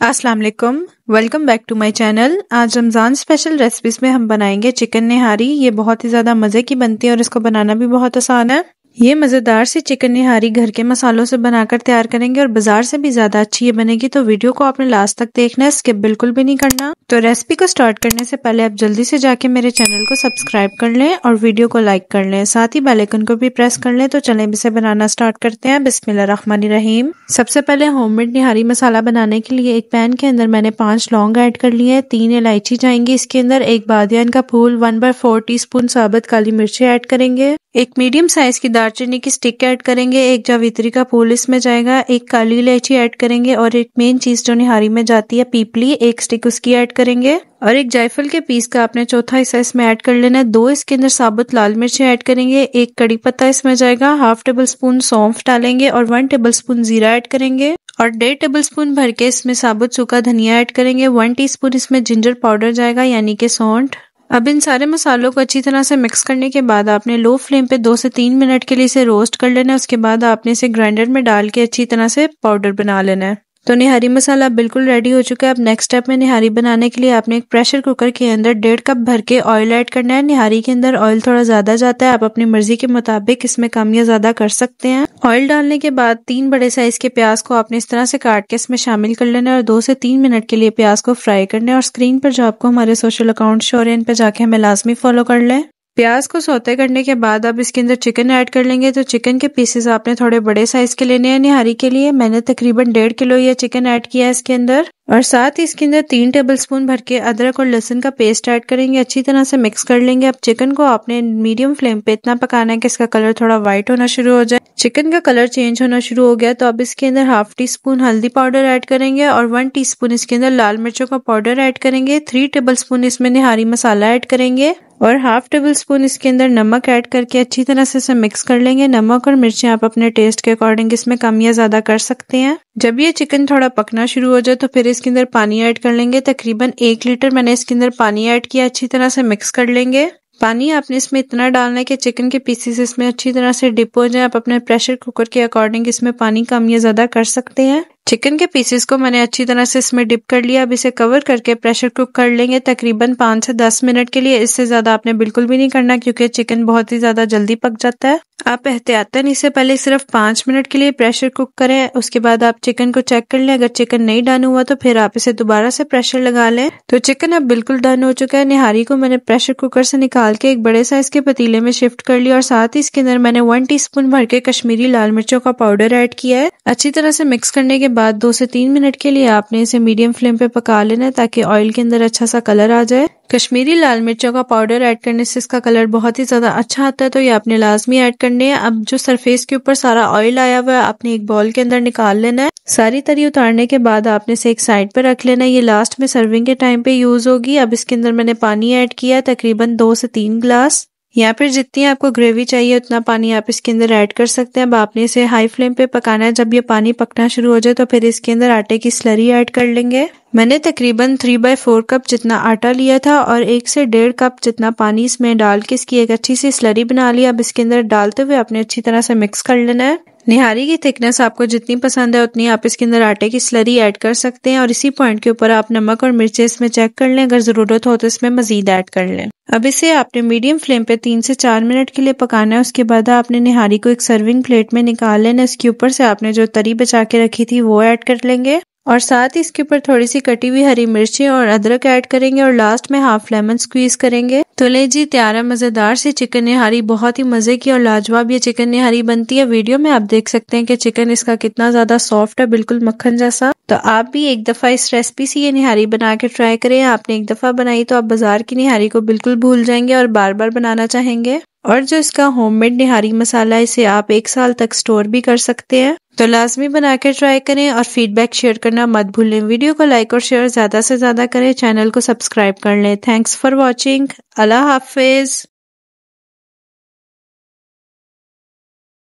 अस्सलाम वालेकुम, welcome back to my channel. आज रमज़ान स्पेशल रेसिपीज़ में हम बनाएंगे चिकन निहारी। ये बहुत ही ज़्यादा मज़े की बनती है और इसको बनाना भी बहुत आसान है। ये मज़ेदार सी चिकन निहारी घर के मसालों से बनाकर तैयार करेंगे और बाजार से भी ज़्यादा अच्छी ये बनेगी। तो वीडियो को आपने लास्ट तक देखना है, स्किप बिल्कुल भी नहीं करना। तो रेसिपी को स्टार्ट करने से पहले आप जल्दी से जाके मेरे चैनल को सब्सक्राइब कर लें और वीडियो को लाइक कर लें, साथ ही बेल आइकन को भी प्रेस कर लें। तो चलें इसे बनाना स्टार्ट करते हैं। बिस्मिल्लाहिर्रहमानिर्रहीम। सबसे पहले होममेड निहारी मसाला बनाने के लिए एक पैन के अंदर मैंने 5 लौंग ऐड कर लिए हैं, 3 इलायची जाएंगी इसके अंदर, 1 बादियान का फूल, 1/4 टीस्पून साबुत काली मिर्ची ऐड करेंगे, एक मीडियम साइज की दालचीनी की स्टिक ऐड करेंगे, 1 जावित्री का फूल इसमें जाएगा, 1 काली इलायची ऐड करेंगे और एक मेन चीज जो निहारी में जाती है पीपली, 1 स्टिक उसकी ऐड करेंगे और एक जायफल के पीस का आपने चौथा हिस्सा इसमें ऐड कर लेना है। 2 इसके अंदर साबुत लाल मिर्ची ऐड करेंगे, 1 कड़ी पत्ता इसमें जाएगा, 1/2 टेबल स्पून सौंफ डालेंगे और 1 टेबल स्पून जीरा ऐड करेंगे और 1.5 टेबल स्पून भर के इसमें साबुत सूखा धनिया ऐड करेंगे, 1 टीस्पून इसमें जिंजर पाउडर जाएगा यानी कि सौंठ। अब इन सारे मसालों को अच्छी तरह से मिक्स करने के बाद आपने लो फ्लेम पे 2 से 3 मिनट के लिए इसे रोस्ट कर लेना है। उसके बाद आपने इसे ग्राइंडर में डाल के अच्छी तरह से पाउडर बना लेना है। तो निहारी मसाला बिल्कुल रेडी हो चुका है। अब नेक्स्ट स्टेप में निहारी बनाने के लिए आपने एक प्रेशर कुकर के अंदर 1.5 कप भर के ऑयल ऐड करना है। निहारी के अंदर ऑयल थोड़ा ज्यादा जाता है, आप अपनी मर्जी के मुताबिक इसमें कम या ज्यादा कर सकते हैं। ऑयल डालने के बाद 3 बड़े साइज के प्याज को आपने इस तरह से काट के इसमें शामिल कर लेना है और 2 से 3 मिनट के लिए प्याज को फ्राई करना है और स्क्रीन पर जो आपको हमारे सोशल अकाउंट शो हो रहे हैं इन पे जाके हमें लाजमी फॉलो कर लें। प्याज को सौते करने के बाद अब इसके अंदर चिकन ऐड कर लेंगे। तो चिकन के पीसेस आपने थोड़े बड़े साइज के लेने हैं निहारी के लिए। मैंने तकरीबन 1.5 किलो ये चिकन ऐड किया है इसके अंदर और साथ ही इसके अंदर 3 टेबल स्पून भर के अदरक और लहसुन का पेस्ट ऐड करेंगे, अच्छी तरह से मिक्स कर लेंगे। अब चिकन को आपने मीडियम फ्लेम पे इतना पकाना है कि इसका कलर थोड़ा व्हाइट होना शुरू हो जाए। चिकन का कलर चेंज होना शुरू हो गया तो अब इसके अंदर 1/2 टीस्पून हल्दी पाउडर ऐड करेंगे और 1 टीस्पून इसके अंदर लाल मिर्चों का पाउडर ऐड करेंगे, 3 टेबल स्पून इसमें निहारी मसाला ऐड करेंगे और 1/2 टेबल स्पून इसके अंदर नमक ऐड करके अच्छी तरह से इसे मिक्स कर लेंगे। नमक और मिर्चें आप अपने टेस्ट के अकॉर्डिंग इसमें कम या ज्यादा कर सकते हैं। जब ये चिकन थोड़ा पकना शुरू हो जाए तो फिर इसके अंदर पानी ऐड कर लेंगे। तकरीबन 1 लीटर मैंने इसके अंदर पानी ऐड किया, अच्छी तरह से मिक्स कर लेंगे। पानी आपने इसमें इतना डालना है कि चिकन के पीसेस इसमें अच्छी तरह से डिप हो जाए। आप अपने प्रेशर कुकर के अकॉर्डिंग इसमें पानी कम या ज्यादा कर सकते हैं। चिकन के पीसेस को मैंने अच्छी तरह से इसमें डिप कर लिया। अब इसे कवर करके प्रेशर कुक कर लेंगे तकरीबन 5 से 10 मिनट के लिए। इससे ज्यादा आपने बिल्कुल भी नहीं करना क्योंकि चिकन बहुत ही ज्यादा जल्दी पक जाता है। आप एहतियातन इसे पहले सिर्फ 5 मिनट के लिए प्रेशर कुक करें। उसके बाद आप चिकन को चेक कर लें, अगर चिकन नहीं डन हुआ तो फिर आप इसे दोबारा से प्रेशर लगा लें। तो चिकन अब बिल्कुल डन हो चुका है। निहारी को मैंने प्रेशर कुकर से निकाल के एक बड़े साइज के पतीले में शिफ्ट कर लिया और साथ ही इसके अंदर मैंने 1 टीस्पून भर के कश्मीरी लाल मिर्चों का पाउडर ऐड किया है। अच्छी तरह से मिक्स करने के बाद 2 से 3 मिनट के लिए आपने इसे मीडियम फ्लेम पे पका लेना है ताकि ऑयल के अंदर अच्छा सा कलर आ जाए। कश्मीरी लाल मिर्चों का पाउडर ऐड करने से इसका कलर बहुत ही ज्यादा अच्छा आता है, तो ये आपने लाजमी ऐड करने हैं। अब जो सरफेस के ऊपर सारा ऑयल आया हुआ है आपने एक बाउल के अंदर निकाल लेना है। सारी तरी उतारने के बाद आपने इसे एक साइड पर रख लेना है। ये लास्ट में सर्विंग के टाइम पे यूज होगी। अब इसके अंदर मैंने पानी ऐड किया तकरीबन 2 से 3 गिलास, या फिर जितनी आपको ग्रेवी चाहिए उतना पानी आप इसके अंदर ऐड कर सकते हैं। अब आपने इसे हाई फ्लेम पे पकाना है। जब ये पानी पकना शुरू हो जाए तो फिर इसके अंदर आटे की स्लरी ऐड कर लेंगे। मैंने तकरीबन 3/4 कप जितना आटा लिया था और 1 से 1.5 कप जितना पानी इसमें डाल के इसकी एक अच्छी सी स्लरी बना लिया। अब इसके अंदर डालते हुए आपने अच्छी तरह से मिक्स कर लेना है। निहारी की थिकनेस आपको जितनी पसंद है उतनी आप इसके अंदर आटे की स्लरी ऐड कर सकते हैं और इसी पॉइंट के ऊपर आप नमक और मिर्चें इसमें चेक कर लें, अगर जरूरत हो तो इसमें मजीद ऐड कर लें। अब इसे आपने मीडियम फ्लेम पे 3 से 4 मिनट के लिए पकाना है। उसके बाद आपने निहारी को एक सर्विंग प्लेट में निकाल लेना। इसके ऊपर से आपने जो तरी बचा के रखी थी वो ऐड कर लेंगे और साथ ही इसके ऊपर थोड़ी सी कटी हुई हरी मिर्ची और अदरक ऐड करेंगे और लास्ट में 1/2 लेमन स्क्वीज करेंगे। तो ले जी, तैयार है मजेदार सी चिकन निहारी। बहुत ही मजे की और लाजवाब ये चिकन निहारी बनती है। वीडियो में आप देख सकते हैं कि चिकन इसका कितना ज्यादा सॉफ्ट है, बिल्कुल मक्खन जैसा। तो आप भी एक दफा इस रेसिपी से ये निहारी बना के ट्राई करें। आपने एक दफा बनाई तो आप बाजार की निहारी को बिल्कुल भूल जाएंगे और बार बार बनाना चाहेंगे। और जो इसका होममेड निहारी मसाला है इसे आप 1 साल तक स्टोर भी कर सकते हैं। तो लाजमी बना के ट्राई करें और फीडबैक शेयर करना मत भूलें। वीडियो को लाइक और शेयर ज्यादा से ज्यादा करें, चैनल को सब्सक्राइब कर लें। Thanks for watching. Allah Hafiz.